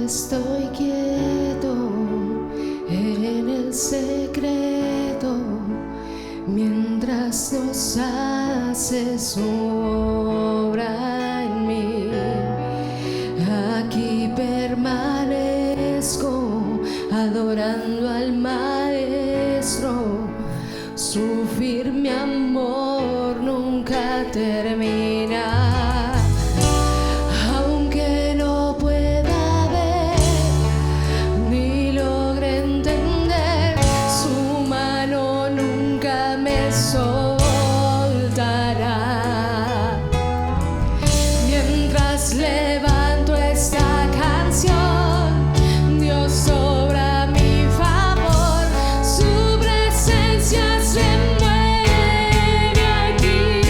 Estoy quieto en el secreto mientras Dios hace su obra en mí. Aquí permanezco adorando al Maestro. Su firme amor nunca termina. Aunque no pueda ver ni logre entender, su mano nunca me soltará. Mientras levanto esta canción, Dios obra a mi favor. Su presencia se mueve aquí.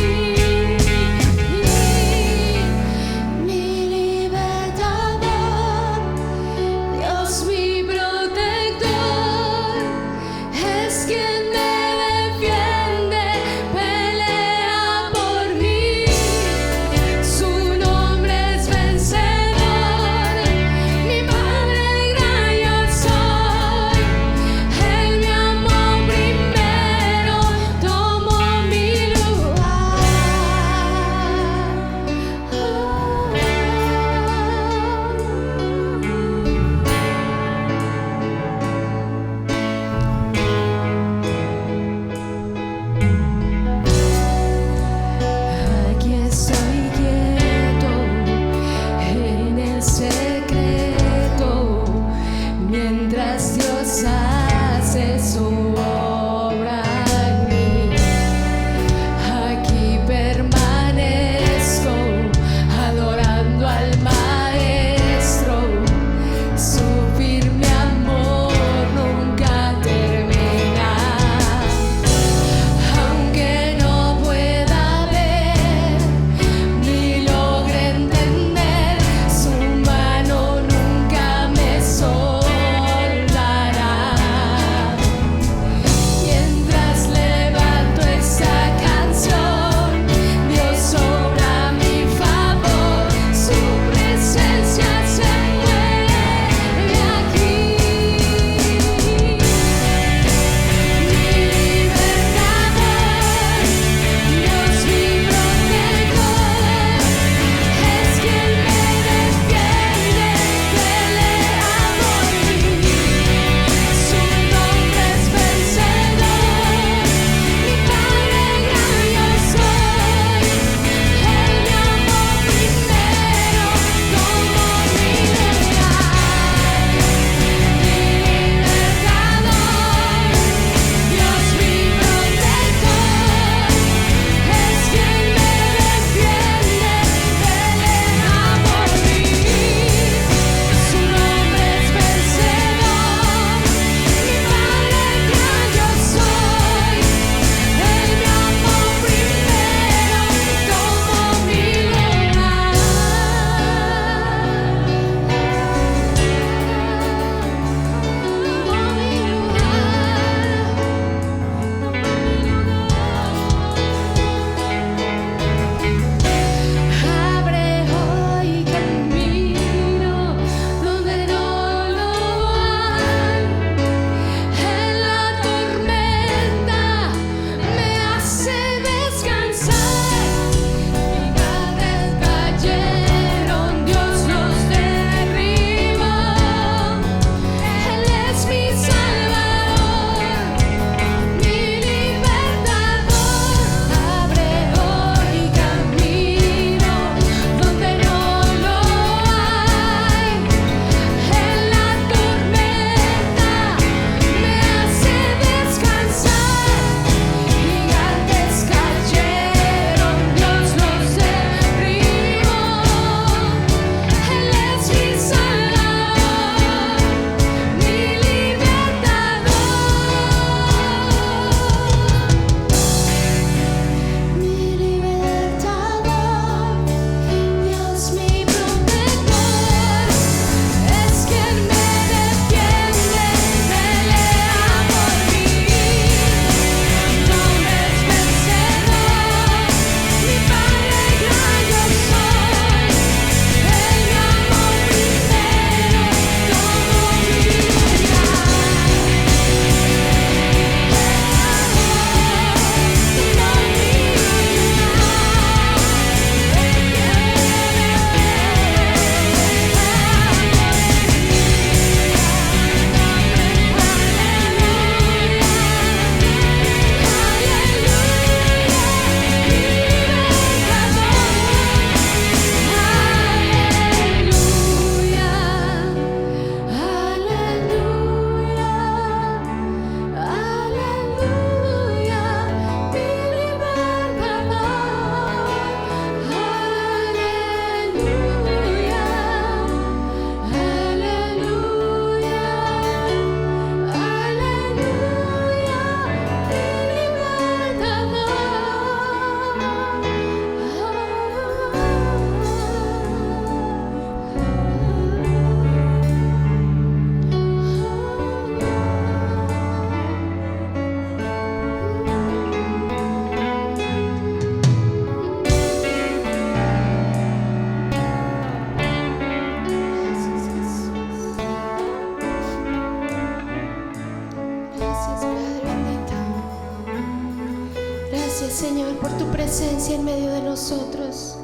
Gracias, Señor, por tu presencia en medio de nosotros.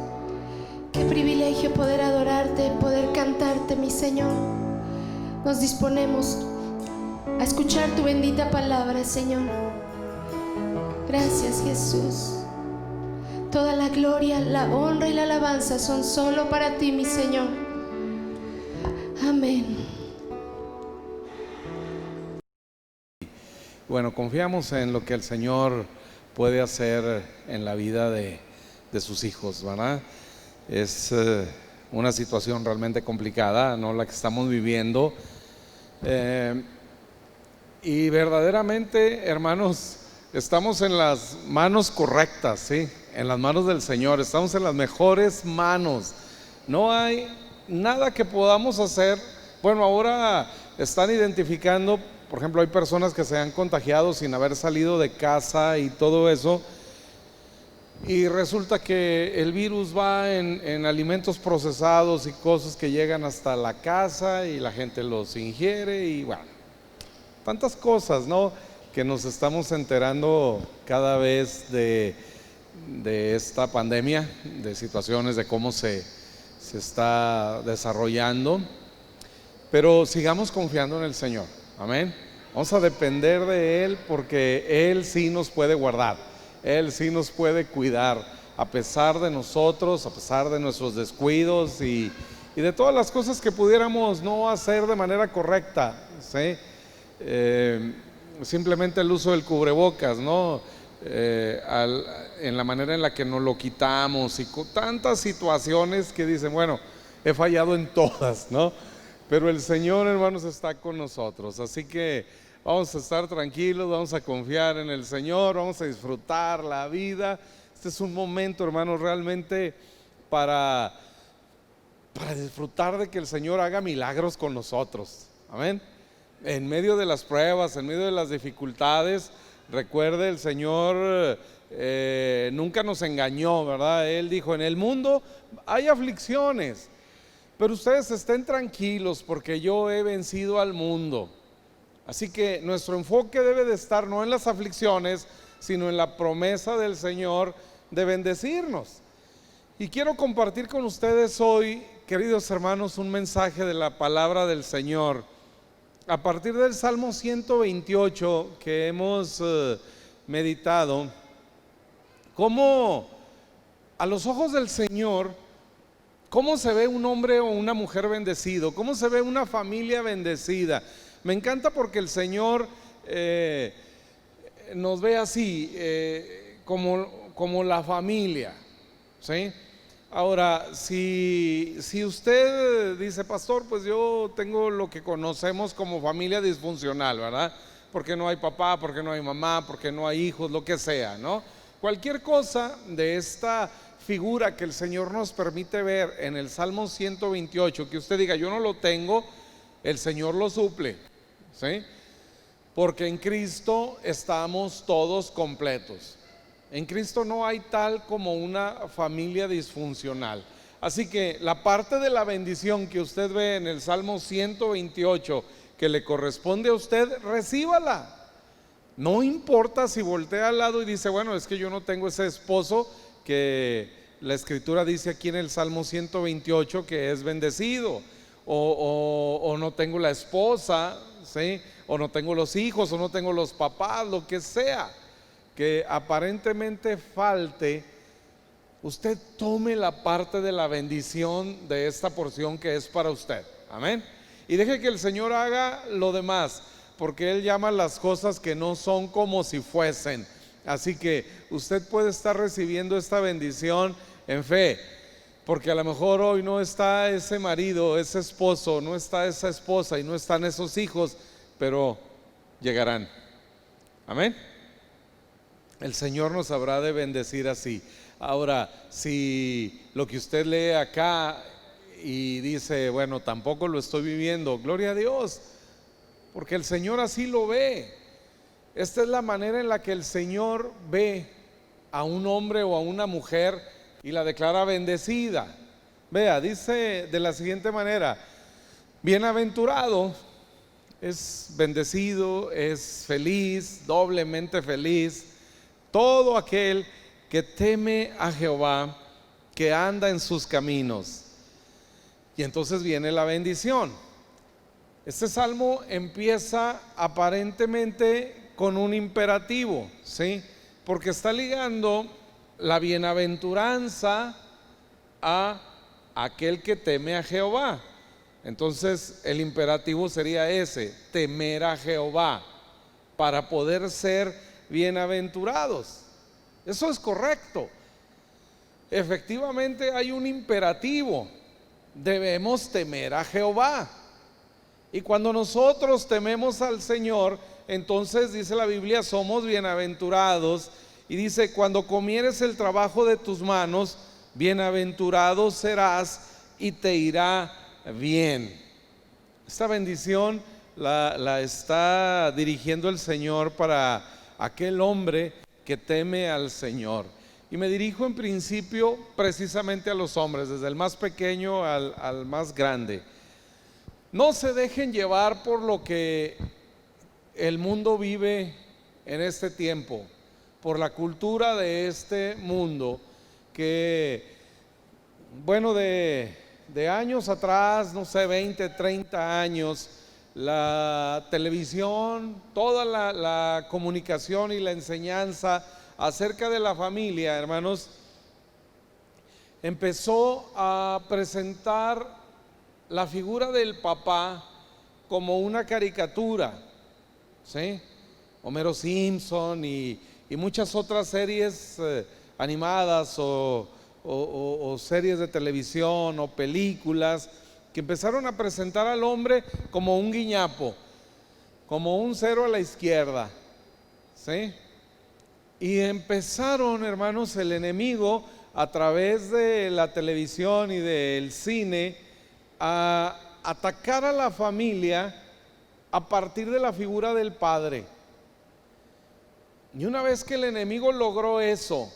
Qué privilegio poder adorarte, poder cantarte, mi Señor. Nos disponemos a escuchar tu bendita palabra, Señor. Gracias, Jesús. Toda la gloria, la honra y la alabanza son solo para ti, mi Señor. Amén. Bueno, confiamos en lo que el Señor puede hacer en la vida de sus hijos, ¿verdad? Es una situación realmente complicada, ¿no?, la que estamos viviendo. Y verdaderamente, hermanos, estamos en las manos correctas, ¿sí? En las manos del Señor, estamos en las mejores manos. No hay nada que podamos hacer. Bueno, ahora están identificando, por ejemplo, hay personas que se han contagiado sin haber salido de casa y todo eso, y resulta que el virus va en alimentos procesados y cosas que llegan hasta la casa y la gente los ingiere y bueno, tantas cosas, ¿no?, que nos estamos enterando cada vez de esta pandemia, de situaciones, de cómo se está desarrollando. Pero sigamos confiando en el Señor, amén. Vamos a depender de Él, porque Él sí nos puede guardar, Él sí nos puede cuidar, a pesar de nosotros, a pesar de nuestros descuidos y de todas las cosas que pudiéramos no hacer de manera correcta, ¿sí? Simplemente el uso del cubrebocas, ¿no? En la manera en la que nos lo quitamos y con tantas situaciones que dicen, bueno, he fallado en todas, ¿no? Pero el Señor, hermanos, está con nosotros, así que vamos a estar tranquilos, vamos a confiar en el Señor, vamos a disfrutar la vida. Este es un momento, hermanos, realmente para disfrutar de que el Señor haga milagros con nosotros, amén. En medio de las pruebas, en medio de las dificultades, recuerde, el Señor nunca nos engañó, ¿verdad? Él dijo, en el mundo hay aflicciones, pero ustedes estén tranquilos porque yo he vencido al mundo. Así que nuestro enfoque debe de estar no en las aflicciones, sino en la promesa del Señor de bendecirnos. Y quiero compartir con ustedes hoy, queridos hermanos, un mensaje de la palabra del Señor a partir del Salmo 128 que hemos meditado. Cómo a los ojos del Señor, cómo se ve un hombre o una mujer bendecido, cómo se ve una familia bendecida. Me encanta porque el Señor nos ve así, como la familia, ¿sí? Ahora, si usted dice, pastor, pues yo tengo lo que conocemos como familia disfuncional, ¿verdad? Porque no hay papá, porque no hay mamá, porque no hay hijos, lo que sea, ¿no? Cualquier cosa de esta figura que el Señor nos permite ver en el Salmo 128, que usted diga, yo no lo tengo, el Señor lo suple, ¿sí? Porque en Cristo estamos todos completos. En Cristo no hay tal como una familia disfuncional. Así que la parte de la bendición que usted ve en el Salmo 128 que le corresponde a usted, recíbala. No importa si voltea al lado y dice, bueno, es que yo no tengo ese esposo que la Escritura dice aquí en el Salmo 128 que es bendecido, o no tengo la esposa, ¿sí? O no tengo los hijos, o no tengo los papás, lo que sea que aparentemente falte. Usted tome la parte de la bendición de esta porción que es para usted, amén. Y deje que el Señor haga lo demás, porque Él llama las cosas que no son como si fuesen. Así que usted puede estar recibiendo esta bendición en fe, porque a lo mejor hoy no está ese marido, ese esposo, no está esa esposa y no están esos hijos, pero llegarán, amén. El Señor nos habrá de bendecir así. Ahora, si lo que usted lee acá y dice, bueno, tampoco lo estoy viviendo, gloria a Dios, porque el Señor así lo ve. Esta es la manera en la que el Señor ve a un hombre o a una mujer y la declara bendecida. Vea, dice de la siguiente manera: bienaventurado, es bendecido, es feliz, doblemente feliz, todo aquel que teme a Jehová, que anda en sus caminos. Y entonces viene la bendición. Este salmo empieza aparentemente con un imperativo, ¿sí? Porque está ligando la bienaventuranza a aquel que teme a Jehová. Entonces el imperativo sería ese: temer a Jehová para poder ser bienaventurados. Eso es correcto. Efectivamente hay un imperativo: debemos temer a Jehová. Y cuando nosotros tememos al Señor, entonces dice la Biblia, somos bienaventurados. Y dice: cuando comieres el trabajo de tus manos, bienaventurado serás y te irá bien. Esta bendición la está dirigiendo el Señor para aquel hombre que teme al Señor. Y me dirijo en principio precisamente a los hombres, desde el más pequeño al más grande. No se dejen llevar por lo que el mundo vive en este tiempo, por la cultura de este mundo, que bueno, de años atrás, no sé, 20, 30 años, la televisión, toda la comunicación y la enseñanza acerca de la familia, hermanos, empezó a presentar la figura del papá como una caricatura, ¿sí? Homero Simpson y muchas otras series animadas o series de televisión o películas que empezaron a presentar al hombre como un guiñapo, como un cero a la izquierda, ¿sí? Y empezaron, hermanos, el enemigo a través de la televisión y del cine a atacar a la familia a partir de la figura del padre. Y una vez que el enemigo logró eso,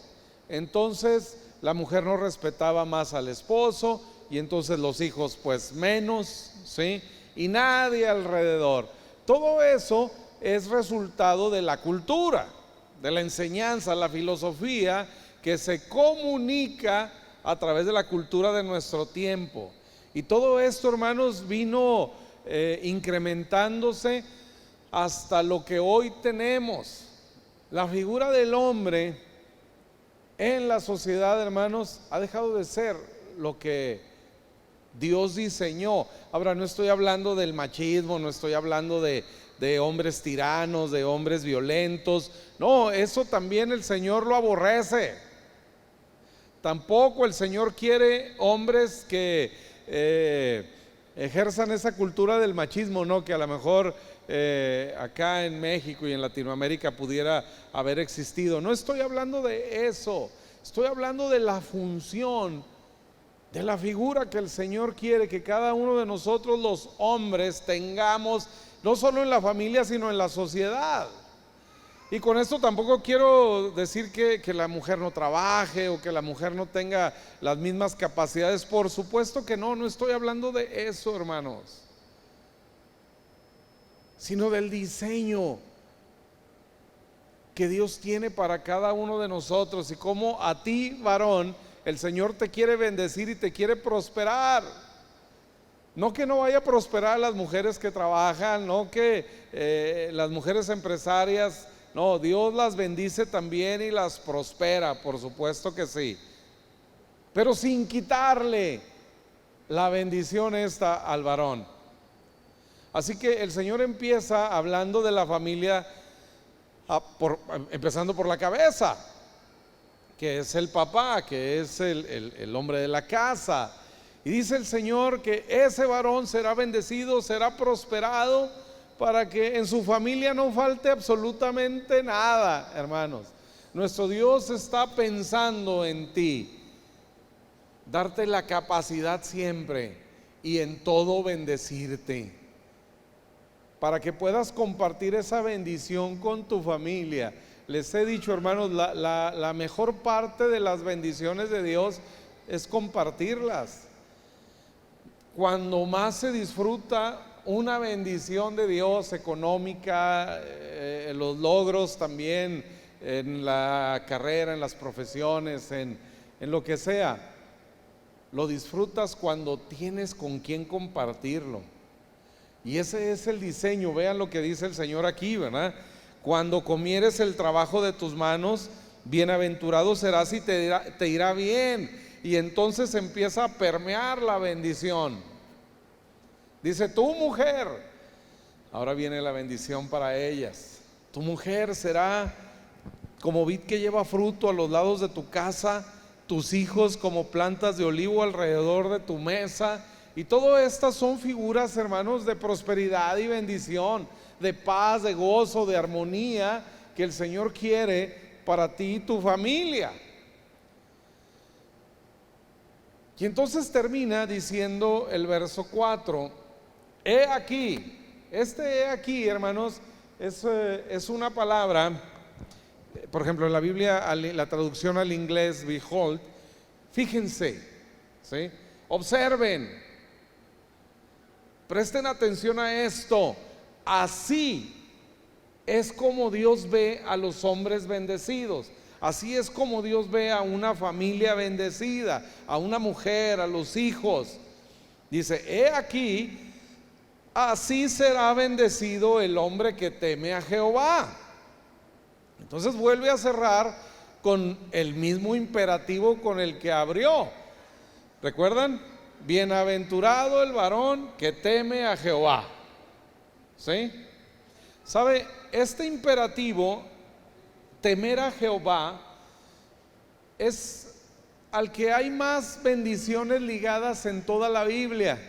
entonces la mujer no respetaba más al esposo y entonces los hijos pues menos, ¿sí? Y nadie alrededor. Todo eso es resultado de la cultura, de la enseñanza, la filosofía que se comunica a través de la cultura de nuestro tiempo. Y todo esto, hermanos, vino incrementándose hasta lo que hoy tenemos. La figura del hombre en la sociedad, hermanos, ha dejado de ser lo que Dios diseñó. Ahora, no estoy hablando del machismo, no estoy hablando de hombres tiranos, de hombres violentos. No, eso también el Señor lo aborrece. Tampoco el Señor quiere hombres que ejerzan esa cultura del machismo, ¿no? Que a lo mejor acá en México y en Latinoamérica pudiera haber existido. No estoy hablando de eso, estoy hablando de la función, de la figura que el Señor quiere que cada uno de nosotros los hombres tengamos, no solo en la familia sino en la sociedad. Y con esto tampoco quiero decir que la mujer no trabaje o que la mujer no tenga las mismas capacidades. Por supuesto que no estoy hablando de eso, hermanos, sino del diseño que Dios tiene para cada uno de nosotros y cómo a ti, varón, el Señor te quiere bendecir y te quiere prosperar. No que no vaya a prosperar a las mujeres que trabajan, no que las mujeres empresarias. No, Dios las bendice también y las prospera, por supuesto que sí, pero sin quitarle la bendición esta al varón. Así que el Señor empieza hablando de la familia, empezando por la cabeza, que es el papá, que es el hombre de la casa. Y dice el Señor que ese varón será bendecido, será prosperado, para que en su familia no falte absolutamente nada, hermanos. Nuestro Dios está pensando en ti, darte la capacidad siempre y en todo bendecirte, para que puedas compartir esa bendición con tu familia. Les he dicho, hermanos, la mejor parte de las bendiciones de Dios es compartirlas. Cuando más se disfruta una bendición de Dios económica, los logros también en la carrera, en las profesiones, en lo que sea. Lo disfrutas cuando tienes con quién compartirlo. Y ese es el diseño. Vean lo que dice el Señor aquí, ¿verdad? Cuando comieres el trabajo de tus manos, bienaventurado serás y te irá bien. Y entonces empieza a permear la bendición. Dice, tu mujer, ahora viene la bendición para ellas. Tu mujer será como vid que lleva fruto a los lados de tu casa, tus hijos como plantas de olivo alrededor de tu mesa. Y todas estas son figuras, hermanos, de prosperidad y bendición, de paz, de gozo, de armonía que el Señor quiere para ti y tu familia. Y entonces termina diciendo el verso 4, he aquí. Este he aquí, hermanos, es una palabra, por ejemplo, en la Biblia, la traducción al inglés, behold, fíjense, ¿sí? Observen, presten atención a esto. Así es como Dios ve a los hombres bendecidos. Así es como Dios ve a una familia bendecida, a una mujer, a los hijos. Dice, he aquí, así será bendecido el hombre que teme a Jehová. Entonces vuelve a cerrar con el mismo imperativo con el que abrió. ¿Recuerdan? Bienaventurado el varón que teme a Jehová. ¿Sí? ¿Sabe? Este imperativo, temer a Jehová, es al que hay más bendiciones ligadas en toda la Biblia,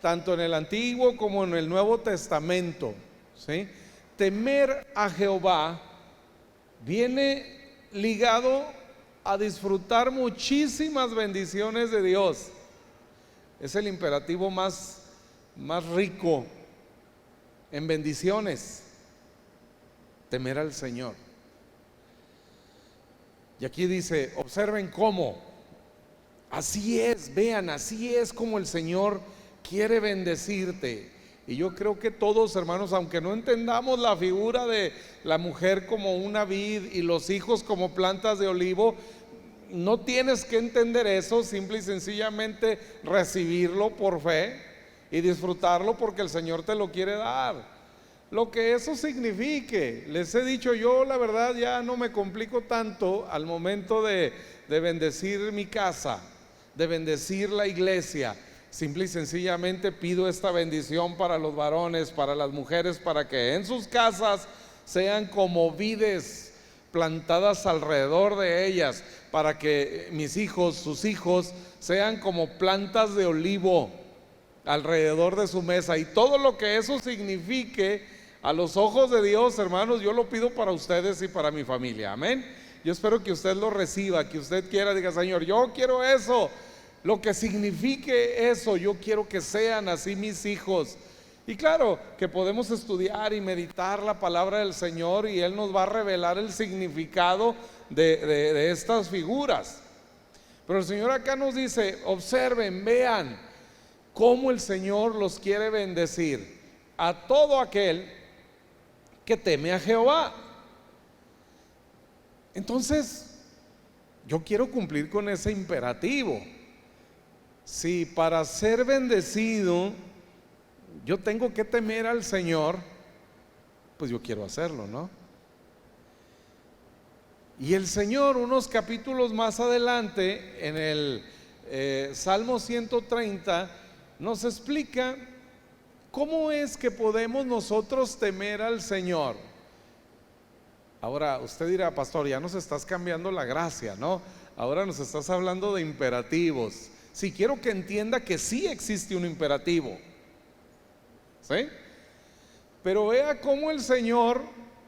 tanto en el Antiguo como en el Nuevo Testamento. ¿Sí? Temer a Jehová viene ligado a disfrutar muchísimas bendiciones de Dios. Es el imperativo más rico en bendiciones, temer al Señor. Y aquí dice, observen cómo, así es, vean, así es como el Señor quiere bendecirte. Y yo creo que todos, hermanos, aunque no entendamos la figura de la mujer como una vid y los hijos como plantas de olivo, no tienes que entender eso, simple y sencillamente recibirlo por fe y disfrutarlo porque el Señor te lo quiere dar. Lo que eso signifique, les he dicho, yo la verdad ya no me complico tanto al momento de bendecir mi casa, de bendecir la iglesia. Simple y sencillamente pido esta bendición para los varones, para las mujeres, para que en sus casas sean como vides plantadas alrededor de ellas, para que mis hijos, sus hijos, sean como plantas de olivo alrededor de su mesa. Y todo lo que eso signifique a los ojos de Dios, hermanos, yo lo pido para ustedes y para mi familia. Amén. Yo espero que usted lo reciba, que usted quiera, diga, Señor, yo quiero eso. Lo que signifique eso, yo quiero que sean así mis hijos. Y claro, que podemos estudiar y meditar la palabra del Señor y Él nos va a revelar el significado de estas figuras. Pero el Señor acá nos dice, observen, vean cómo el Señor los quiere bendecir a todo aquel que teme a Jehová. Entonces, yo quiero cumplir con ese imperativo. Si para ser bendecido yo tengo que temer al Señor, pues yo quiero hacerlo, ¿no? Y el Señor, unos capítulos más adelante, en el Salmo 130, nos explica cómo es que podemos nosotros temer al Señor. Ahora, usted dirá, pastor, ya nos estás cambiando la gracia, ¿no? Ahora nos estás hablando de imperativos. Sí, quiero que entienda que sí existe un imperativo, ¿sí? Pero vea cómo el Señor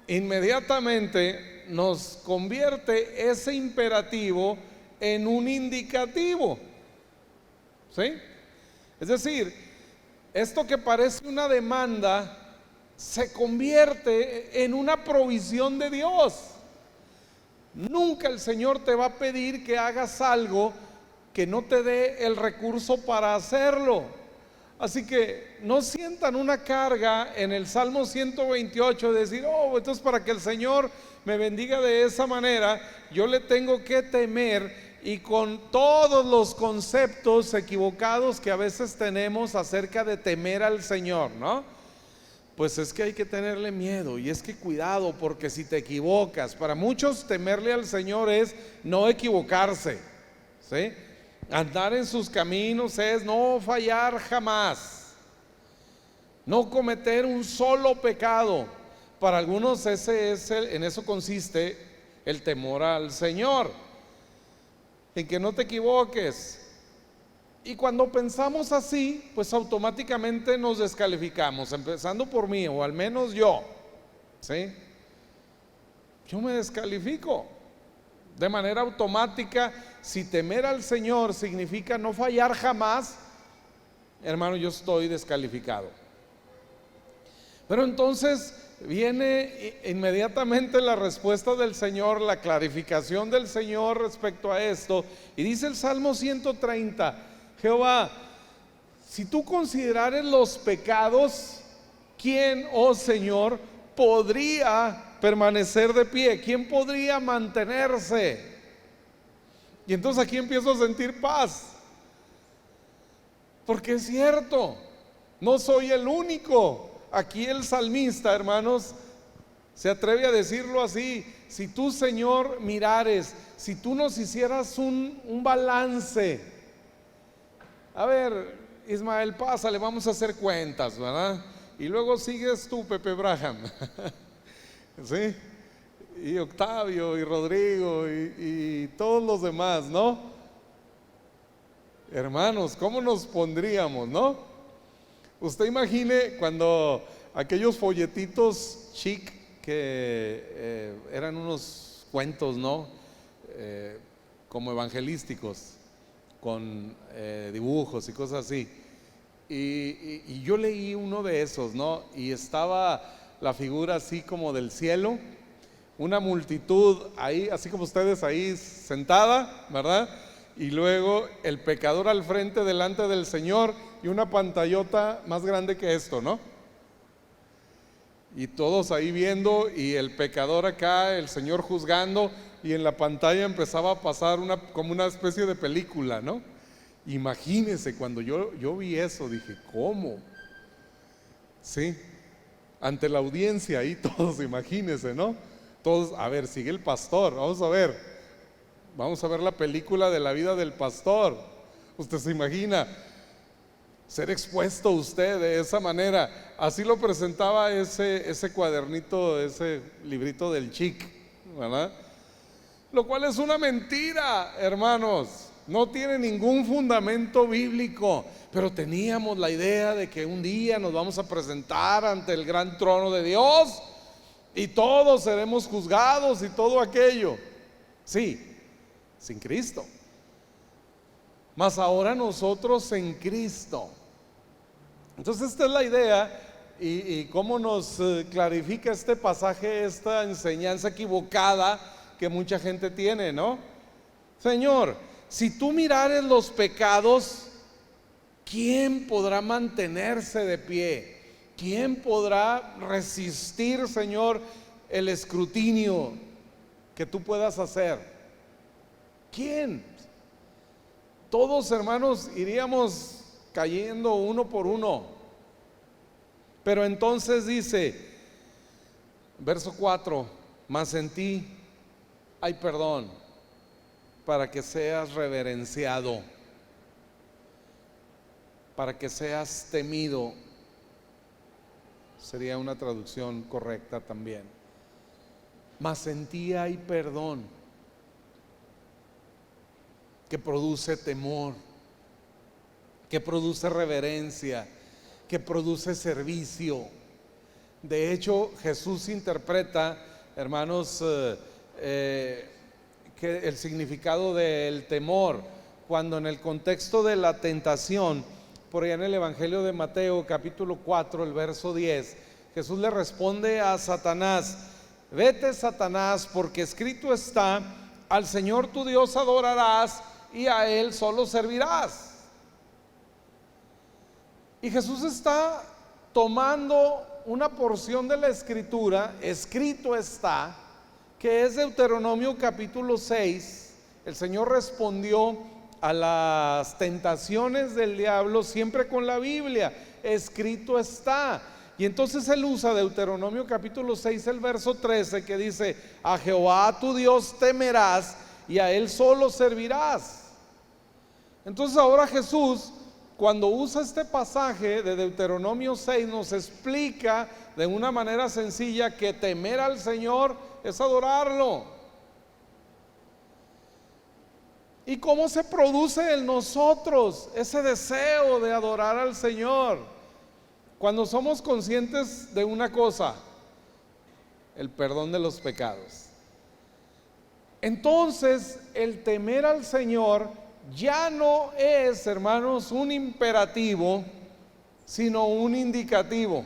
inmediatamente nos convierte ese imperativo en un indicativo, ¿sí? Es decir, esto que parece una demanda se convierte en una provisión de Dios. Nunca el Señor te va a pedir que hagas algo que no te dé el recurso para hacerlo. Así que no sientan una carga en el Salmo 128 de decir, oh, entonces para que el Señor me bendiga de esa manera, yo le tengo que temer, y con todos los conceptos equivocados que a veces tenemos acerca de temer al Señor, ¿no? Pues es que hay que tenerle miedo, y es que cuidado, porque si te equivocas, para muchos temerle al Señor es no equivocarse, ¿sí? Andar en sus caminos es no fallar jamás, no cometer un solo pecado. Para algunos en eso consiste el temor al Señor, en que no te equivoques. Y cuando pensamos así, pues automáticamente nos descalificamos, empezando por mí, o al menos yo, ¿sí? Yo me descalifico de manera automática. Si temer al Señor significa no fallar jamás, hermano, yo estoy descalificado. Pero entonces viene inmediatamente la respuesta del Señor, la clarificación del Señor respecto a esto, y dice el Salmo 130: Jehová, si tú considerares los pecados, ¿quién, oh Señor, podría permanecer de pie? ¿Quién podría mantenerse? Y entonces aquí empiezo a sentir paz, porque es cierto, no soy el único. Aquí el salmista, hermanos, se atreve a decirlo así: si tú, Señor, mirares, si tú nos hicieras un balance. A ver, Ismael, pásale, vamos a hacer cuentas, ¿verdad? Y luego sigues tú, Pepe Braham, ¿sí? Y Octavio, y Rodrigo, y todos los demás, ¿no? Hermanos, ¿cómo nos pondríamos, no? Usted imagine cuando aquellos folletitos chic que eran unos cuentos, ¿no? Como evangelísticos, con dibujos y cosas así. Y yo leí uno de esos, ¿no? Y estaba la figura así como del cielo, una multitud ahí, así como ustedes ahí sentada, ¿verdad? Y luego el pecador al frente delante del Señor, y una pantallota más grande que esto, ¿no? Y todos ahí viendo, y el pecador acá, el Señor juzgando, y en la pantalla empezaba a pasar como una especie de película, ¿no? Imagínense, cuando yo vi eso, dije, ¿cómo? Sí, ante la audiencia ahí todos, imagínense, ¿no? Todos, a ver, sigue el pastor, vamos a ver la película de la vida del pastor. Usted se imagina ser expuesto usted de esa manera. Así lo presentaba ese cuadernito, ese librito del chic, ¿verdad? Lo cual es una mentira, hermanos. No tiene ningún fundamento bíblico, pero teníamos la idea de que un día nos vamos a presentar ante el gran trono de Dios y todos seremos juzgados y todo aquello. Sí, sin Cristo. Mas ahora nosotros en Cristo. Entonces esta es la idea, y cómo nos clarifica este pasaje, esta enseñanza equivocada que mucha gente tiene, ¿no? Señor, si tú mirares los pecados, ¿quién podrá mantenerse de pie? ¿Quién podrá resistir, Señor, el escrutinio que tú puedas hacer? ¿Quién? Todos, hermanos, iríamos cayendo uno por uno. Pero entonces dice, verso 4: mas en ti hay perdón, para que seas reverenciado, para que seas temido. Sería una traducción correcta también. Mas en ti hay perdón, que produce temor, que produce reverencia, que produce servicio. De hecho, Jesús interpreta, hermanos, que el significado del temor, cuando en el contexto de la tentación, por allá en el Evangelio de Mateo capítulo 4, el verso 10, Jesús le responde a Satanás: vete, Satanás, porque escrito está, al Señor tu Dios adorarás y a Él solo servirás. Y Jesús está tomando una porción de la escritura, escrito está, que es Deuteronomio capítulo 6. El Señor respondió a las tentaciones del diablo siempre con la Biblia, escrito está. Y entonces él usa Deuteronomio capítulo 6, el verso 13, que dice: a Jehová tu Dios temerás y a él solo servirás. Entonces ahora Jesús, cuando usa este pasaje de Deuteronomio 6, nos explica de una manera sencilla que temer al Señor es adorarlo. ¿Y cómo se produce en nosotros ese deseo de adorar al Señor? Cuando somos conscientes de una cosa: el perdón de los pecados. Entonces el temer al Señor ya no es, hermanos, un imperativo, sino un indicativo.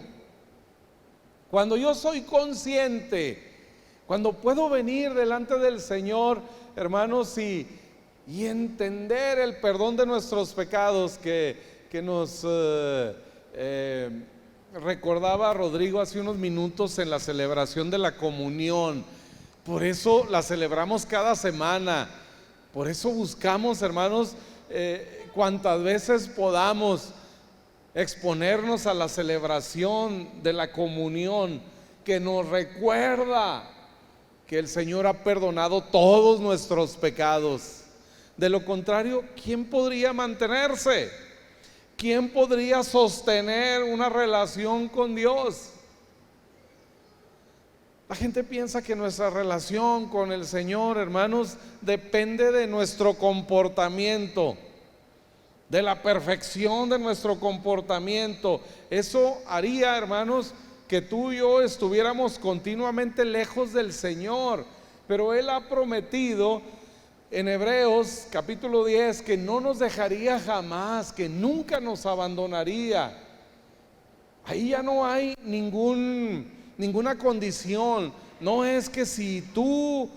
Cuando yo soy consciente, cuando puedo venir delante del Señor, hermanos, y entender el perdón de nuestros pecados que nos recordaba Rodrigo hace unos minutos en la celebración de la comunión. Por eso la celebramos cada semana. Por eso buscamos, hermanos, cuantas veces podamos exponernos a la celebración de la comunión, que nos recuerda que el Señor ha perdonado todos nuestros pecados. De lo contrario, ¿quién podría mantenerse? ¿Quién podría sostener una relación con Dios? La gente piensa que nuestra relación con el Señor, hermanos, depende de nuestro comportamiento, de la perfección de nuestro comportamiento. Eso haría, hermanos, que tú y yo estuviéramos continuamente lejos del Señor. Pero Él ha prometido en Hebreos capítulo 10 que no nos dejaría jamás, que nunca nos abandonaría. Ahí ya no hay ninguna condición. No es que si tú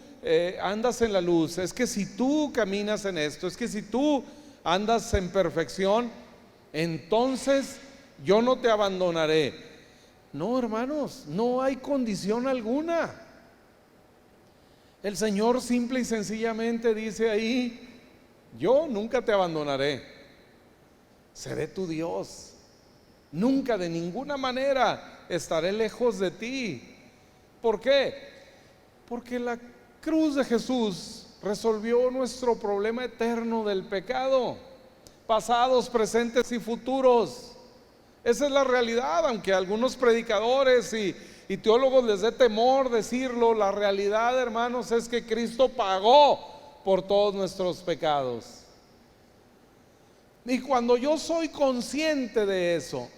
andas en la luz, es que si tú caminas en esto, es que si tú andas en perfección, entonces yo no te abandonaré. No, hermanos, no hay condición alguna. El Señor simple y sencillamente dice ahí: yo nunca te abandonaré, seré tu Dios, nunca, de ninguna manera estaré lejos de ti. ¿Por qué? Porque la cruz de Jesús resolvió nuestro problema eterno del pecado, pasados, presentes y futuros. Esa es la realidad, aunque a algunos predicadores y teólogos les dé temor decirlo. La realidad, hermanos, es que Cristo pagó por todos nuestros pecados. Y cuando yo soy consciente de eso,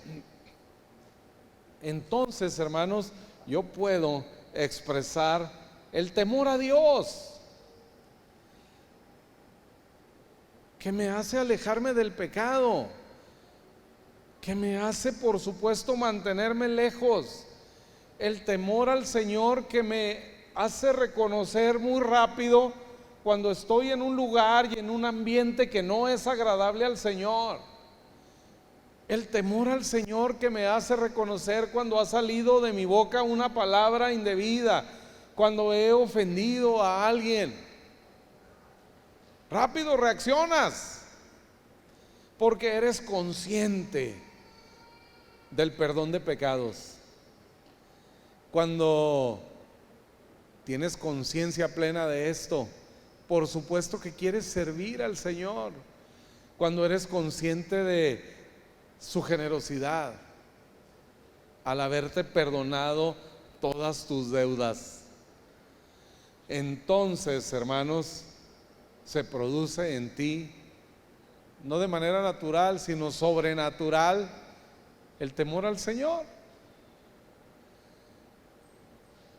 entonces, hermanos, yo puedo expresar el temor a Dios, que me hace alejarme del pecado, que me hace, por supuesto, mantenerme lejos. El temor al Señor, que me hace reconocer muy rápido cuando estoy en un lugar y en un ambiente que no es agradable al Señor. El temor al Señor, que me hace reconocer cuando ha salido de mi boca una palabra indebida, cuando he ofendido a alguien. Rápido reaccionas, porque eres consciente del perdón de pecados. Cuando tienes conciencia plena de esto, por supuesto que quieres servir al Señor. Cuando eres consciente de su generosidad al haberte perdonado todas tus deudas, entonces, hermanos, se produce en ti, no de manera natural, sino sobrenatural, el temor al Señor.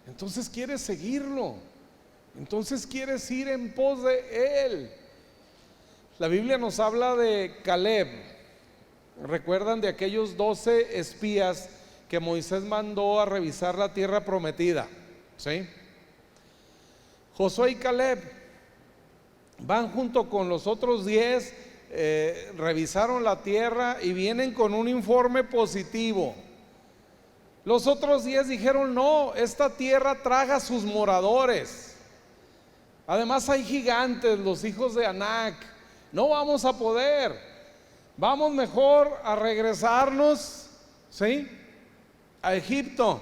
Entonces quieres seguirlo, entonces quieres ir en pos de Él. La Biblia nos habla de Caleb. ¿Recuerdan de aquellos 12 espías que Moisés mandó a revisar la tierra prometida? ¿Sí? Josué y Caleb van junto con los otros 10 revisaron la tierra y vienen con un informe positivo. Los otros 10 dijeron: no, esta tierra traga a sus moradores. Además hay gigantes, los hijos de Anac. No vamos a poder. Vamos mejor a regresarnos, ¿sí?, a Egipto.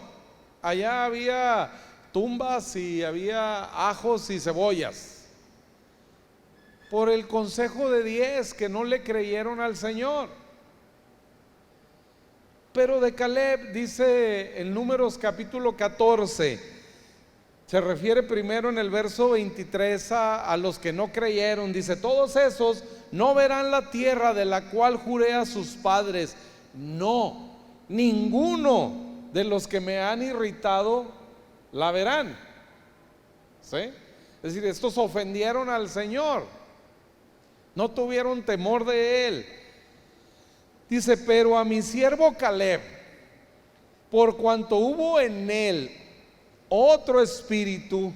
Allá había tumbas y había ajos y cebollas. Por el consejo de 10 que no le creyeron al Señor. Pero de Caleb dice en Números capítulo 14, se refiere primero en el verso 23 a los que no creyeron. Dice: todos esos no verán la tierra de la cual juré a sus padres. No, ninguno de los que me han irritado la verán. ¿Sí? Es decir, estos ofendieron al Señor, no tuvieron temor de Él. Dice: pero a mi siervo Caleb, por cuanto hubo en él otro espíritu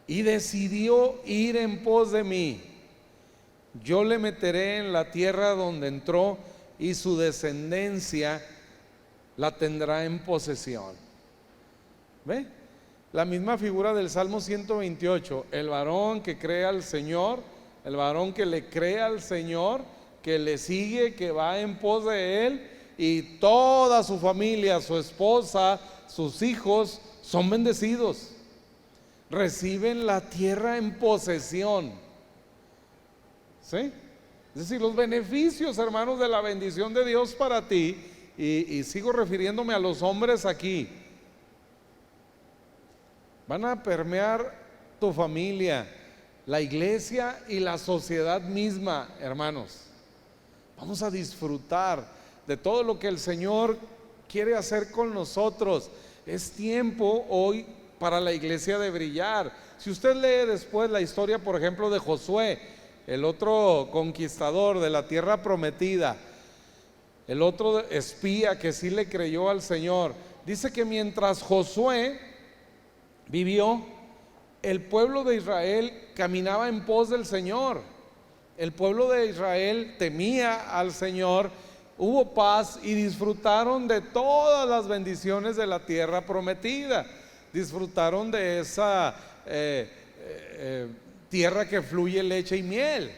y decidió ir en pos de mí, yo le meteré en la tierra donde entró y su descendencia la tendrá en posesión. ¿Ve? La misma figura del Salmo 128, el varón que cree al Señor, el varón que le cree al Señor, que le sigue, que va en pos de Él, y toda su familia, su esposa, sus hijos son bendecidos, reciben la tierra en posesión. ¿Sí? Es decir, los beneficios, hermanos, de la bendición de Dios para ti, y sigo refiriéndome a los hombres aquí, van a permear tu familia, la iglesia y la sociedad misma, hermanos. Vamos a disfrutar de todo lo que el Señor quiere hacer con nosotros. Es tiempo hoy para la iglesia de brillar. Si usted lee después la historia, por ejemplo, de Josué, el otro conquistador de la tierra prometida, el otro espía que sí le creyó al Señor, dice que mientras Josué vivió, el pueblo de Israel caminaba en pos del Señor. El pueblo de Israel temía al Señor, hubo paz y disfrutaron de todas las bendiciones de la tierra prometida. Disfrutaron de esa tierra que fluye leche y miel,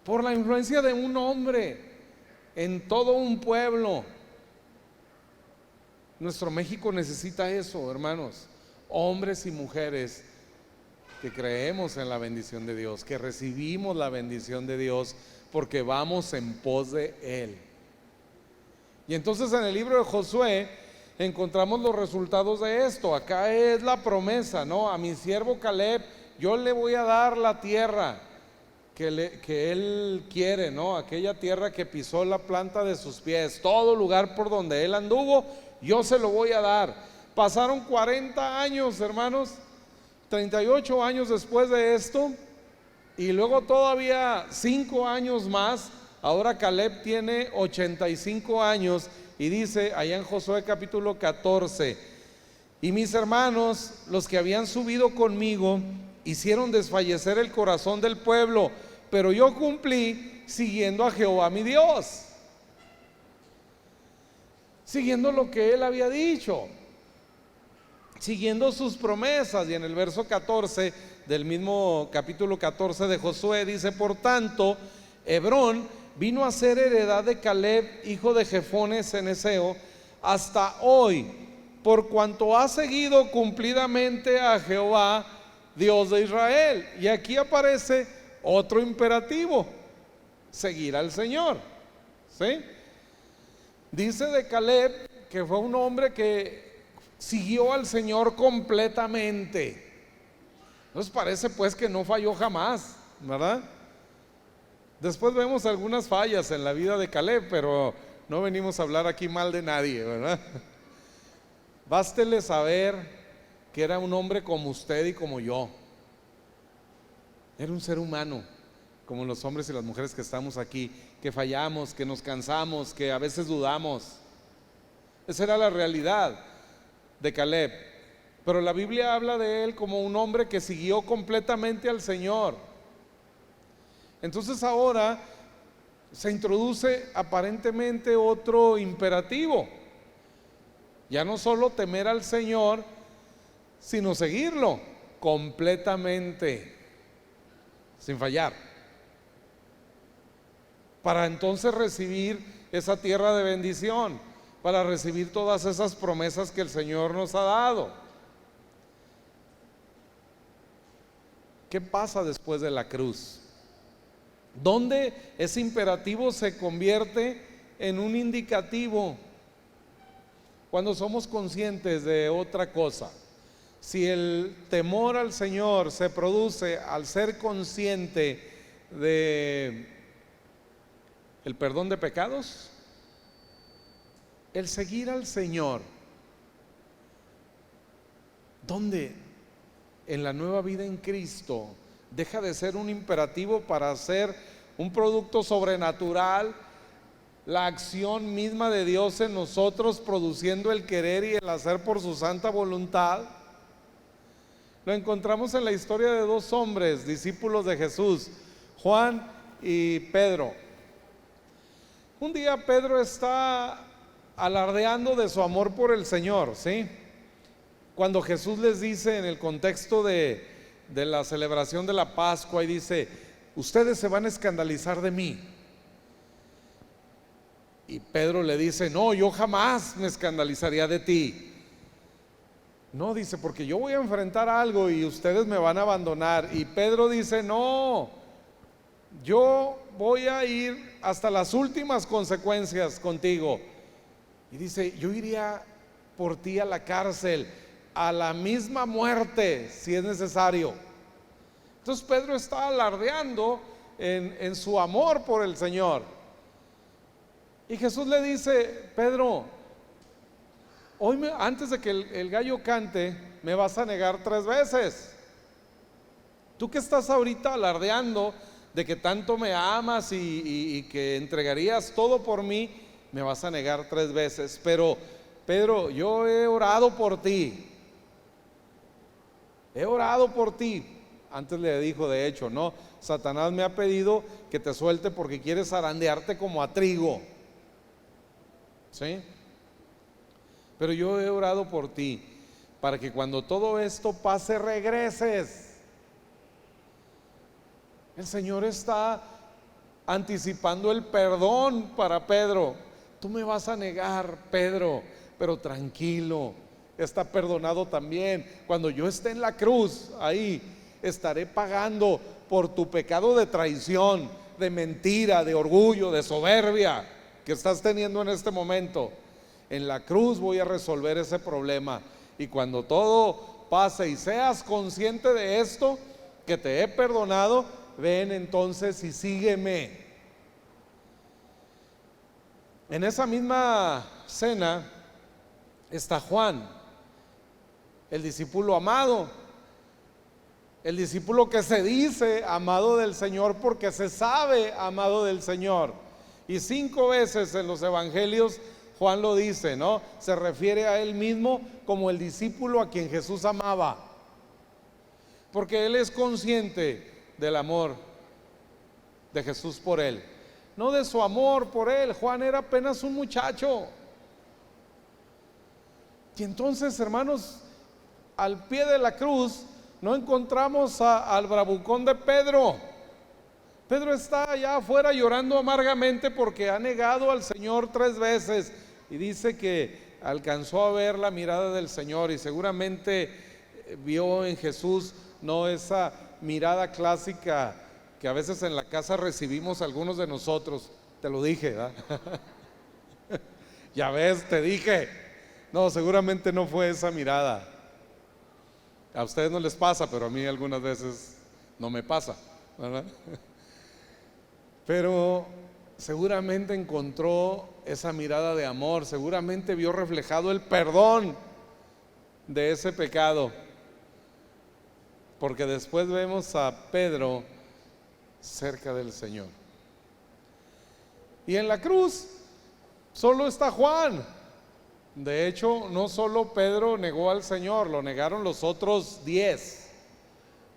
por la influencia de un hombre en todo un pueblo. Nuestro México necesita eso, hermanos, hombres y mujeres que creemos en la bendición de Dios, que recibimos la bendición de Dios porque vamos en pos de Él. Y entonces en el libro de Josué encontramos los resultados de esto. Acá es la promesa, ¿no? A mi siervo Caleb yo le voy a dar la tierra que él quiere, ¿no? Aquella tierra que pisó la planta de sus pies, todo lugar por donde él anduvo, yo se lo voy a dar. Pasaron 40 años, hermanos, 38 años después de esto, y luego todavía 5 años más. Ahora Caleb tiene 85 años y dice allá en Josué capítulo 14: y mis hermanos, los que habían subido conmigo, hicieron desfallecer el corazón del pueblo, pero yo cumplí siguiendo a Jehová mi Dios, siguiendo lo que él había dicho, siguiendo sus promesas. Y en el verso 14 del mismo capítulo 14 de Josué dice: por tanto, Hebrón vino a ser heredad de Caleb, hijo de Jefone ceneseo, hasta hoy, por cuanto ha seguido cumplidamente a Jehová, Dios de Israel. Y aquí aparece otro imperativo: seguir al Señor. ¿Sí? Dice de Caleb que fue un hombre que siguió al Señor completamente. Nos parece pues que no falló jamás, ¿verdad? Después vemos algunas fallas en la vida de Caleb, pero no venimos a hablar aquí mal de nadie, ¿verdad? Bástele saber que era un hombre como usted y como yo. Era un ser humano, como los hombres y las mujeres que estamos aquí, que fallamos, que nos cansamos, que a veces dudamos. Esa era la realidad de Caleb. Pero la Biblia habla de él como un hombre que siguió completamente al Señor. Entonces ahora se introduce aparentemente otro imperativo. Ya no solo temer al Señor, sino seguirlo completamente, sin fallar, para entonces recibir esa tierra de bendición, para recibir todas esas promesas que el Señor nos ha dado. ¿Qué pasa después de la cruz? ¿Dónde ese imperativo se convierte en un indicativo? Cuando somos conscientes de otra cosa. Si el temor al Señor se produce al ser consciente de el perdón de pecados, el seguir al Señor, ¿dónde en la nueva vida en Cristo deja de ser un imperativo para ser un producto sobrenatural, la acción misma de Dios en nosotros, produciendo el querer y el hacer por su santa voluntad? Lo encontramos en la historia de dos hombres, discípulos de Jesús, Juan y Pedro. Un día Pedro está alardeando de su amor por el Señor, ¿sí? Cuando Jesús les dice en el contexto de la celebración de la Pascua, y dice: ustedes se van a escandalizar de mí. Y Pedro le dice: no, yo jamás me escandalizaría de ti. No, dice, porque yo voy a enfrentar algo y ustedes me van a abandonar. Y Pedro dice: no, yo voy a ir hasta las últimas consecuencias contigo. Y dice: yo iría por ti a la cárcel, a la misma muerte si es necesario. Entonces Pedro está alardeando en su amor por el Señor. Y Jesús le dice: Pedro, hoy antes de que el gallo cante, me vas a negar 3 veces. Tú que estás ahorita alardeando de que tanto me amas y que entregarías todo por mí, me vas a negar 3 veces. Pero Pedro, yo he orado por ti. He orado por ti. Antes le dijo, de hecho, no, Satanás me ha pedido que te suelte porque quiere zarandearte como a trigo. ¿Sí? Pero yo he orado por ti para que cuando todo esto pase regreses. El Señor está anticipando el perdón para Pedro. Tú me vas a negar, Pedro, pero tranquilo, está perdonado también. Cuando yo esté en la cruz, ahí estaré pagando por tu pecado de traición, de mentira, de orgullo, de soberbia que estás teniendo en este momento. En la cruz voy a resolver ese problema. Y cuando todo pase y seas consciente de esto, que te he perdonado, ven entonces y sígueme. En esa misma cena está Juan, el discípulo amado, el discípulo que se dice amado del Señor porque se sabe amado del Señor. Y 5 veces en los evangelios Juan lo dice, ¿no? Se refiere a él mismo como el discípulo a quien Jesús amaba, porque él es consciente del amor de Jesús por él, no de su amor por él. Juan era apenas un muchacho. Y entonces, hermanos, al pie de la cruz no encontramos al bravucón de Pedro. Pedro está allá afuera llorando amargamente porque ha negado al Señor 3 veces, y dice que alcanzó a ver la mirada del Señor y seguramente vio en Jesús no esa mirada clásica que a veces en la casa recibimos algunos de nosotros. Te lo dije, ¿verdad? Ya ves, te dije. No, seguramente no fue esa mirada. A ustedes no les pasa, pero a mí algunas veces no me pasa, ¿verdad? Pero seguramente encontró esa mirada de amor, seguramente vio reflejado el perdón de ese pecado, porque después vemos a Pedro cerca del Señor. Y en la cruz solo está Juan. De hecho, no solo Pedro negó al Señor, lo negaron los otros 10,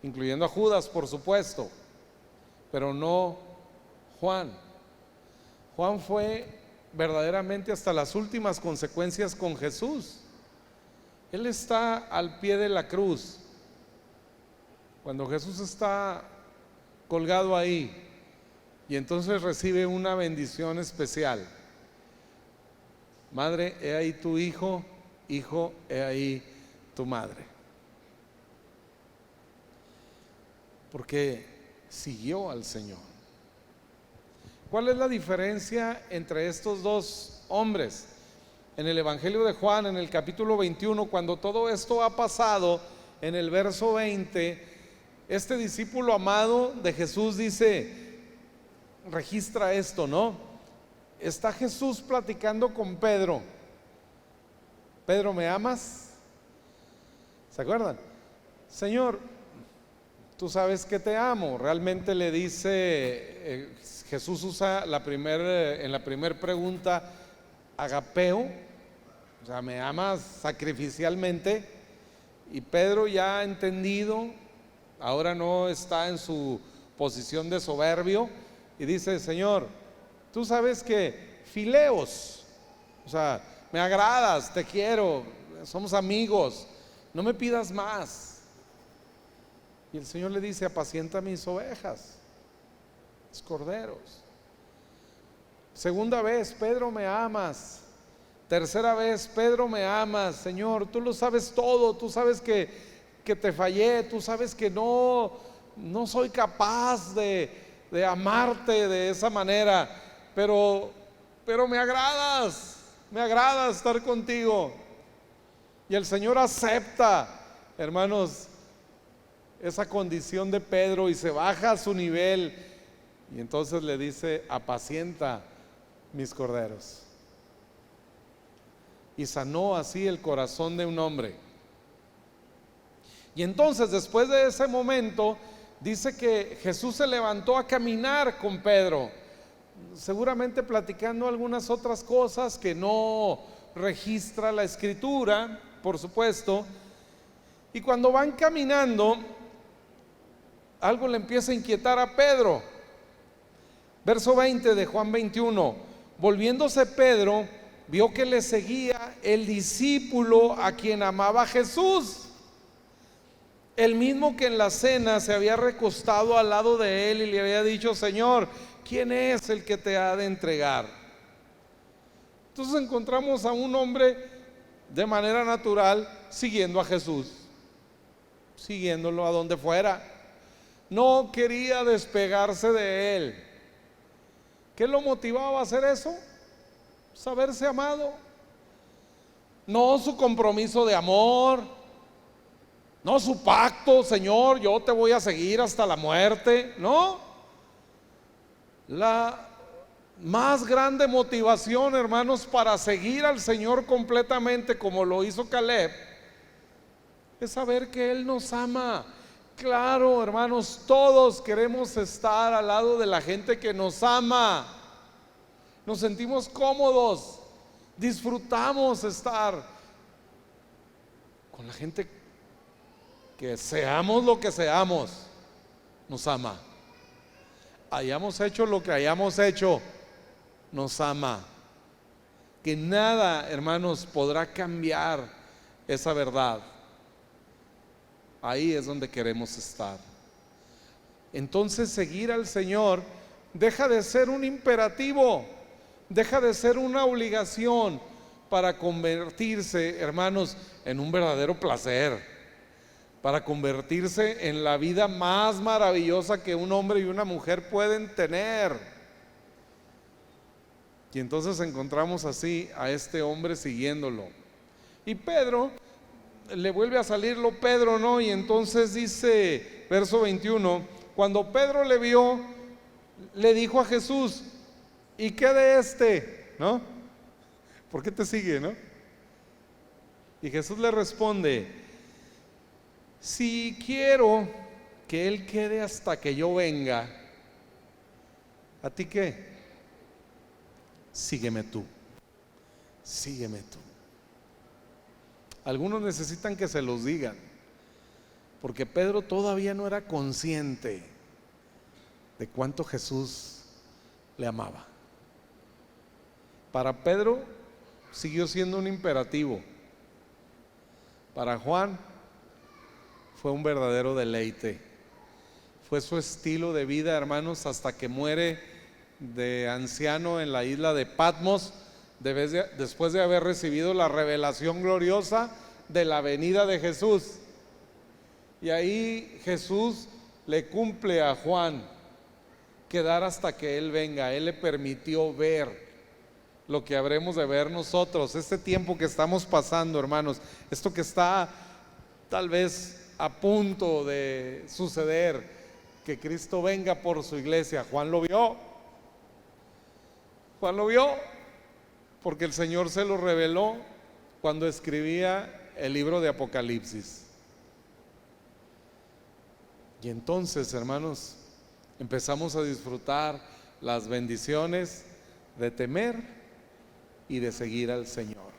incluyendo a Judas, por supuesto. pero no Juan. Juan fue verdaderamente hasta las últimas consecuencias con Jesús. Él está al pie de la cruz. Cuando Jesús está colgado ahí, y entonces recibe una bendición especial. Madre, he ahí tu hijo, hijo, he ahí tu madre. Porque siguió al Señor. ¿Cuál es la diferencia entre estos dos hombres? En el Evangelio de Juan, en el capítulo 21, cuando todo esto ha pasado, en el verso 20, este discípulo amado de Jesús dice, registra esto, ¿no? Está Jesús platicando con Pedro. Pedro, ¿me amas? ¿Se acuerdan? Señor, tú sabes que te amo. Realmente le dice, Jesús usa en la primera pregunta, agapeo, o sea, ¿me amas sacrificialmente? Y Pedro, ya ha entendido, ahora no está en su posición de soberbio, y dice, Señor, tú sabes que fileos, o sea, me agradas, te quiero, somos amigos, no me pidas más. Y el Señor le dice, apacienta mis ovejas, mis corderos. Segunda vez, Pedro, me amas. Tercera vez, Pedro, me amas. Señor, tú lo sabes todo, tú sabes que te fallé, tú sabes que no soy capaz de amarte de esa manera, pero me agrada estar contigo. Y el Señor acepta, hermanos, esa condición de Pedro y se baja a su nivel, y entonces le dice, apacienta mis corderos. Y sanó así el corazón de un hombre. Y entonces, después de ese momento, dice que Jesús se levantó a caminar con Pedro, seguramente platicando algunas otras cosas que no registra la Escritura, por supuesto. Y cuando van caminando, algo le empieza a inquietar a Pedro. Verso 20 de Juan 21. Volviéndose Pedro, vio que le seguía el discípulo a quien amaba Jesús, el mismo que en la cena se había recostado al lado de él y le había dicho, Señor, ¿quién es el que te ha de entregar? Entonces encontramos a un hombre de manera natural siguiendo a Jesús, siguiéndolo a donde fuera. No quería despegarse de él. ¿Qué lo motivaba a hacer eso? Saberse amado. No su compromiso de amor, no su pacto, Señor, yo te voy a seguir hasta la muerte. No. La más grande motivación, hermanos, para seguir al Señor completamente, como lo hizo Caleb, es saber que Él nos ama. Claro, hermanos, todos queremos estar al lado de la gente que nos ama. Nos sentimos cómodos, disfrutamos estar con la gente que, seamos lo que seamos, nos ama. Hayamos hecho lo que hayamos hecho, nos ama. Que nada, hermanos, podrá cambiar esa verdad. Ahí es donde queremos estar. Entonces, seguir al Señor deja de ser un imperativo, deja de ser una obligación, para convertirse, hermanos, en un verdadero placer, para convertirse en la vida más maravillosa que un hombre y una mujer pueden tener. Y entonces encontramos así a este hombre siguiéndolo. Y Pedro, le vuelve a salir lo Pedro, ¿no? Y entonces dice, verso 21, cuando Pedro le vio, le dijo a Jesús, ¿y qué de este? ¿No? ¿Por qué te sigue, no? Y Jesús le responde, si quiero que él quede hasta que yo venga, ¿a ti qué? Sígueme tú, sígueme tú. Algunos necesitan que se los digan, porque Pedro todavía no era consciente de cuánto Jesús le amaba. Para Pedro siguió siendo un imperativo. Para Juan fue un verdadero deleite. Fue su estilo de vida, hermanos, hasta que muere de anciano en la isla de Patmos, después de haber recibido la revelación gloriosa de la venida de Jesús. Y ahí Jesús le cumple a Juan quedar hasta que Él venga. Él le permitió ver lo que habremos de ver nosotros. Este tiempo que estamos pasando, hermanos, esto que está tal vez a punto de suceder, que Cristo venga por su iglesia. Juan lo vio. Juan lo vio porque el Señor se lo reveló cuando escribía el libro de Apocalipsis. Y entonces, hermanos, empezamos a disfrutar las bendiciones de temer y de seguir al Señor.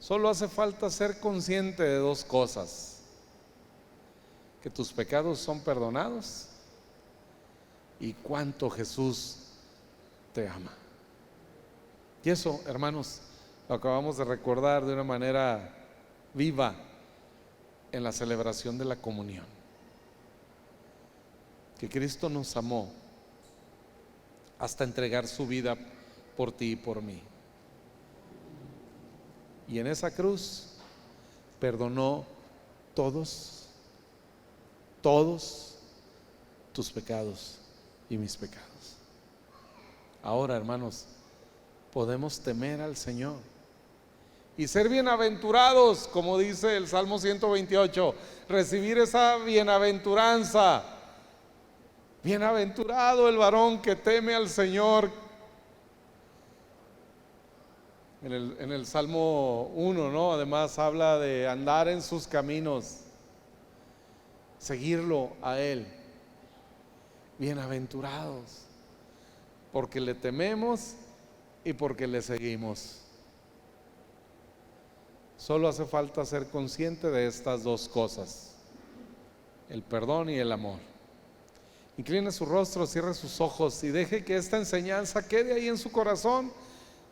Solo hace falta ser consciente de dos cosas: que tus pecados son perdonados y cuánto Jesús te ama. Y eso, hermanos, lo acabamos de recordar de una manera viva en la celebración de la comunión. Que Cristo nos amó hasta entregar su vida por ti y por mí. Y en esa cruz perdonó todos tus pecados y mis pecados. Ahora, hermanos, podemos temer al Señor y ser bienaventurados, como dice el Salmo 128, recibir esa bienaventuranza. Bienaventurado el varón que teme al Señor. En el Salmo 1, ¿no? Además habla de andar en sus caminos, seguirlo a Él. Bienaventurados, porque le tememos y porque le seguimos. Solo hace falta ser consciente de estas dos cosas: el perdón y el amor. Incline su rostro, cierre sus ojos y deje que esta enseñanza quede ahí en su corazón.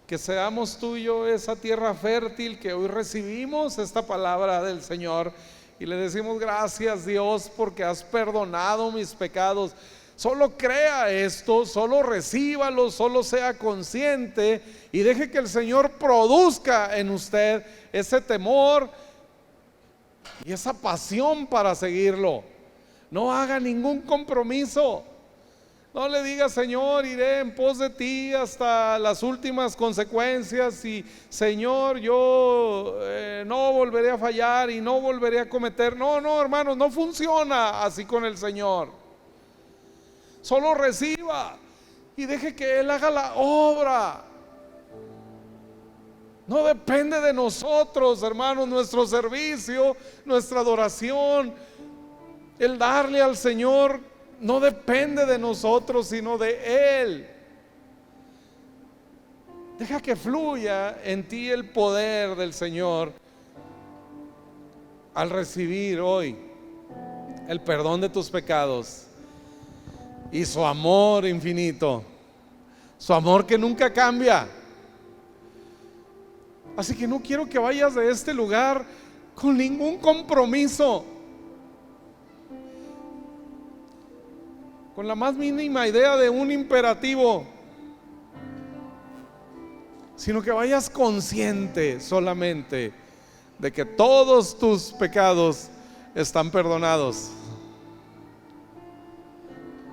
Que seamos tú y yo esa tierra fértil que hoy recibimos esta palabra del Señor y le decimos: gracias, Dios, porque has perdonado mis pecados. Solo crea esto, solo recíbalo, solo sea consciente y deje que el Señor produzca en usted ese temor y esa pasión para seguirlo. No haga ningún compromiso. No le diga: Señor, iré en pos de ti hasta las últimas consecuencias, y Señor, yo no volveré a fallar y no volveré a cometer. No, hermanos, no funciona así con el Señor. Solo reciba y deje que Él haga la obra. No depende de nosotros, hermanos, nuestro servicio, nuestra adoración, el darle al Señor no depende de nosotros, sino de Él. Deja que fluya en ti el poder del Señor al recibir hoy el perdón de tus pecados y su amor infinito, su amor que nunca cambia. Así que no quiero que vayas de este lugar con ningún compromiso, con la más mínima idea de un imperativo, sino que vayas consciente solamente de que todos tus pecados están perdonados.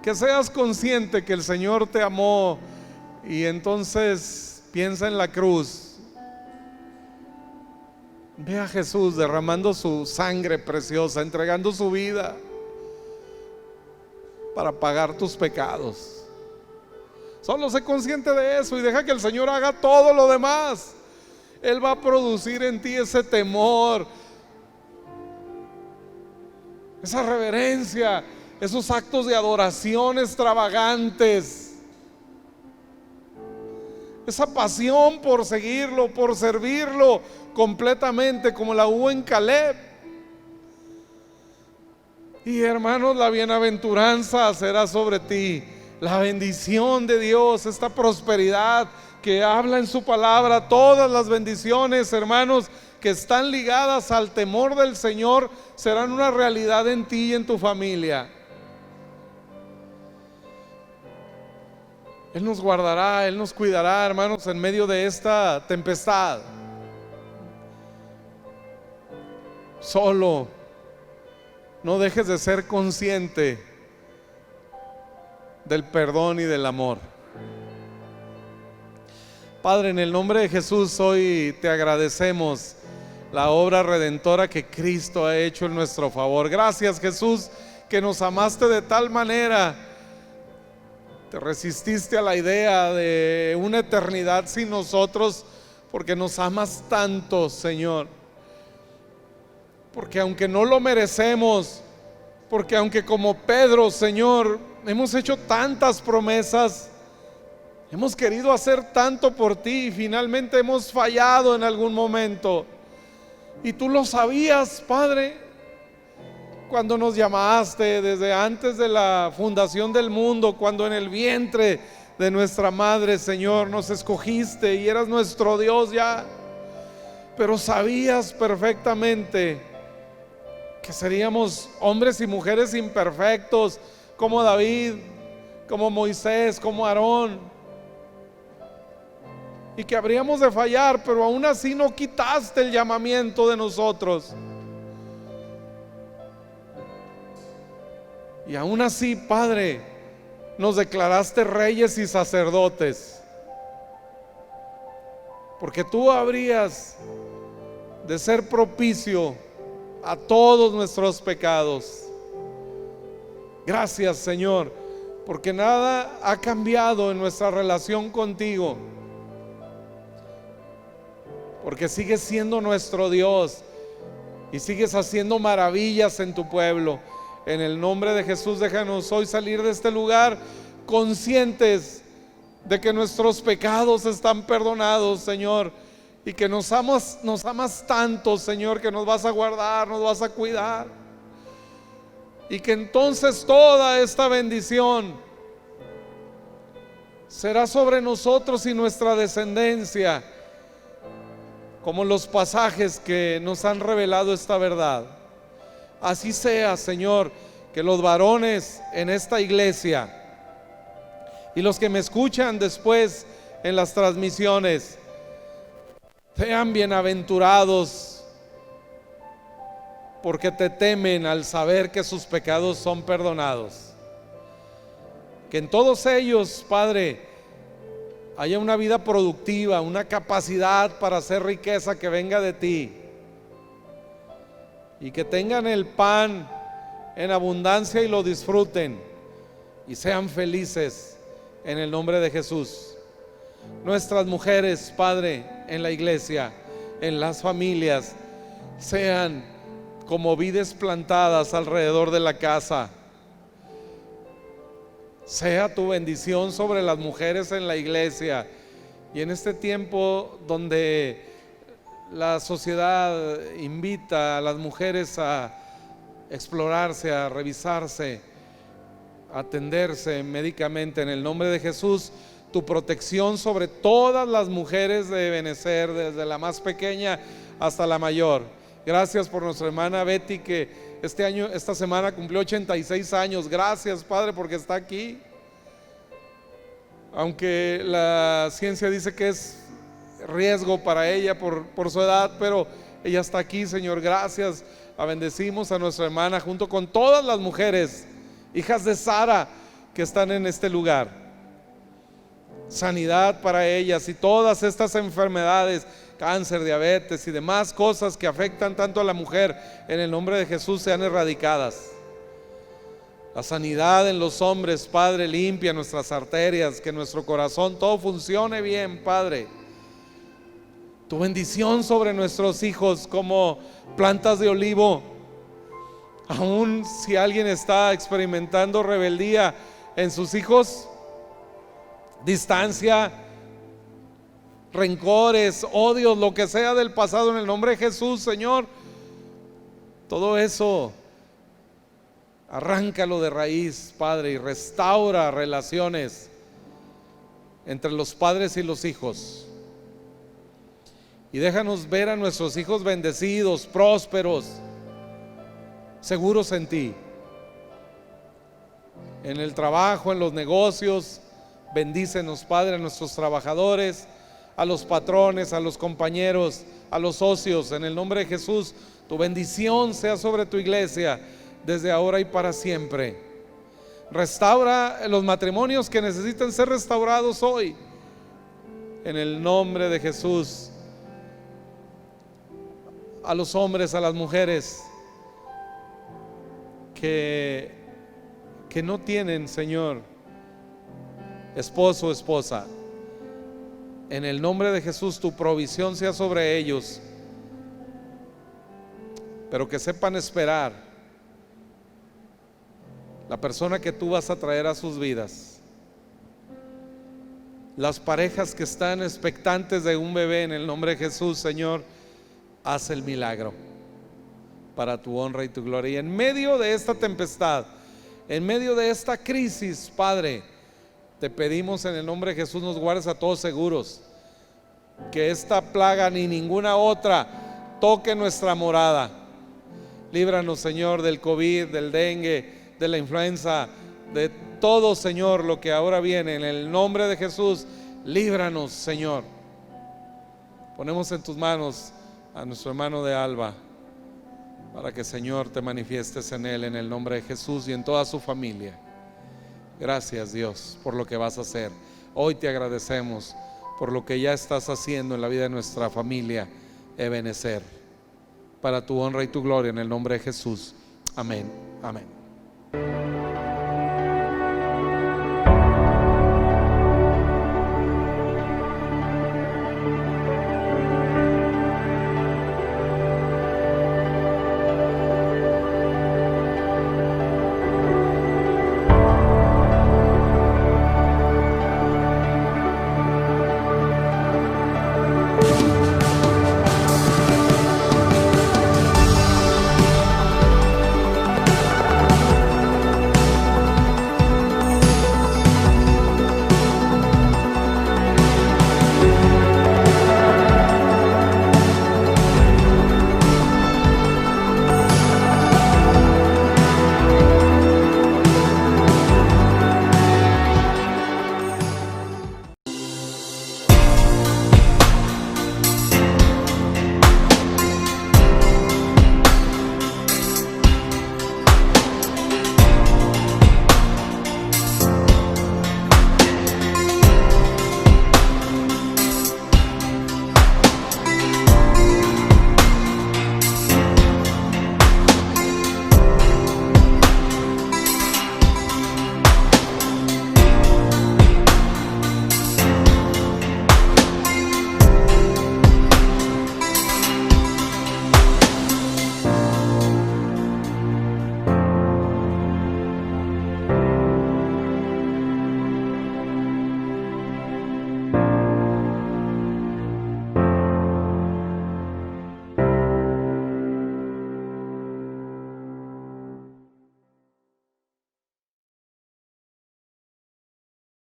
Que seas consciente que el Señor te amó y entonces piensa en la cruz. Ve a Jesús derramando su sangre preciosa, entregando su vida para pagar tus pecados. Solo sé consciente de eso y deja que el Señor haga todo lo demás. Él va a producir en ti ese temor, esa reverencia, esos actos de adoración extravagantes, esa pasión por seguirlo, por servirlo completamente, como la hubo en Caleb. Y hermanos, la bienaventuranza será sobre ti, la bendición de Dios, esta prosperidad que habla en su palabra, todas las bendiciones, hermanos, que están ligadas al temor del Señor, serán una realidad en ti y en tu familia. Él nos guardará, Él nos cuidará, hermanos, en medio de esta tempestad. Solo no dejes de ser consciente del perdón y del amor. Padre, en el nombre de Jesús, hoy te agradecemos la obra redentora que Cristo ha hecho en nuestro favor. Gracias, Jesús, que nos amaste de tal manera, te resististe a la idea de una eternidad sin nosotros, porque nos amas tanto, Señor. Porque aunque no lo merecemos, porque aunque como Pedro, Señor, hemos hecho tantas promesas, hemos querido hacer tanto por ti y finalmente hemos fallado en algún momento. Y tú lo sabías, Padre, cuando nos llamaste desde antes de la fundación del mundo, cuando en el vientre de nuestra madre, Señor, nos escogiste y eras nuestro Dios ya. Pero sabías perfectamente que seríamos hombres y mujeres imperfectos, como David, como Moisés, como Aarón, y que habríamos de fallar, pero aún así no quitaste el llamamiento de nosotros. Y aún así, Padre, nos declaraste reyes y sacerdotes, porque tú habrías de ser propicio a todos nuestros pecados. Gracias, Señor, porque nada ha cambiado en nuestra relación contigo, porque sigues siendo nuestro Dios y sigues haciendo maravillas en tu pueblo. En el nombre de Jesús, déjanos hoy salir de este lugar conscientes de que nuestros pecados están perdonados, Señor, y que nos amas tanto, Señor, que nos vas a guardar, nos vas a cuidar, y que entonces toda esta bendición será sobre nosotros y nuestra descendencia, como los pasajes que nos han revelado esta verdad. Así sea, Señor, que los varones en esta iglesia y los que me escuchan después en las transmisiones sean bienaventurados, porque te temen al saber que sus pecados son perdonados. Que en todos ellos, Padre, haya una vida productiva, una capacidad para hacer riqueza que venga de ti, y que tengan el pan en abundancia y lo disfruten y sean felices en el nombre de Jesús. Nuestras mujeres, Padre, en la iglesia, en las familias, sean como vides plantadas alrededor de la casa. Sea tu bendición sobre las mujeres en la iglesia. Y en este tiempo donde la sociedad invita a las mujeres a explorarse, a revisarse, a atenderse médicamente, en el nombre de Jesús, tu protección sobre todas las mujeres deben ser, desde la más pequeña hasta la mayor. Gracias por nuestra hermana Betty, que esta semana cumplió 86 años. Gracias, Padre, porque está aquí. Aunque la ciencia dice que es riesgo para ella por su edad, pero ella está aquí, Señor. Gracias. Bendecimos a nuestra hermana junto con todas las mujeres, hijas de Sara, que están en este lugar. Sanidad para ellas y todas estas enfermedades, cáncer, diabetes y demás cosas que afectan tanto a la mujer, en el nombre de Jesús sean erradicadas. La sanidad en los hombres, Padre, limpia nuestras arterias, que nuestro corazón todo funcione bien, Padre. Tu bendición sobre nuestros hijos como plantas de olivo. Aún si alguien está experimentando rebeldía en sus hijos, distancia, rencores, odios, lo que sea del pasado, en el nombre de Jesús, Señor, todo eso Arráncalo de raíz, Padre, y restaura relaciones entre los padres y los hijos. Y déjanos ver a nuestros hijos bendecidos, prósperos, seguros en ti. En el trabajo, en los negocios, bendícenos, Padre, a nuestros trabajadores, a los patrones, a los compañeros, a los socios. En el nombre de Jesús, tu bendición sea sobre tu iglesia desde ahora y para siempre. Restaura los matrimonios que necesitan ser restaurados hoy. En el nombre de Jesús. A los hombres, a las mujeres que no tienen, Señor, esposo o esposa, en el nombre de Jesús, tu provisión sea sobre ellos, pero que sepan esperar la persona que tú vas a traer a sus vidas. Las parejas que están expectantes de un bebé, en el nombre de Jesús, Señor, haz el milagro para tu honra y tu gloria. Y en medio de esta tempestad, en medio de esta crisis, Padre, te pedimos en el nombre de Jesús, nos guardes a todos seguros, que esta plaga ni ninguna otra toque nuestra morada. Líbranos, Señor, del COVID, del dengue, de la influenza, de todo, Señor, lo que ahora viene. En el nombre de Jesús, líbranos, Señor. Ponemos en tus manos a nuestro hermano de Alba, para que, Señor, te manifiestes en él, en el nombre de Jesús, y en toda su familia. Gracias, Dios, por lo que vas a hacer. Hoy te agradecemos por lo que ya estás haciendo en la vida de nuestra familia Ebenecer, para tu honra y tu gloria, en el nombre de Jesús. Amén, amén.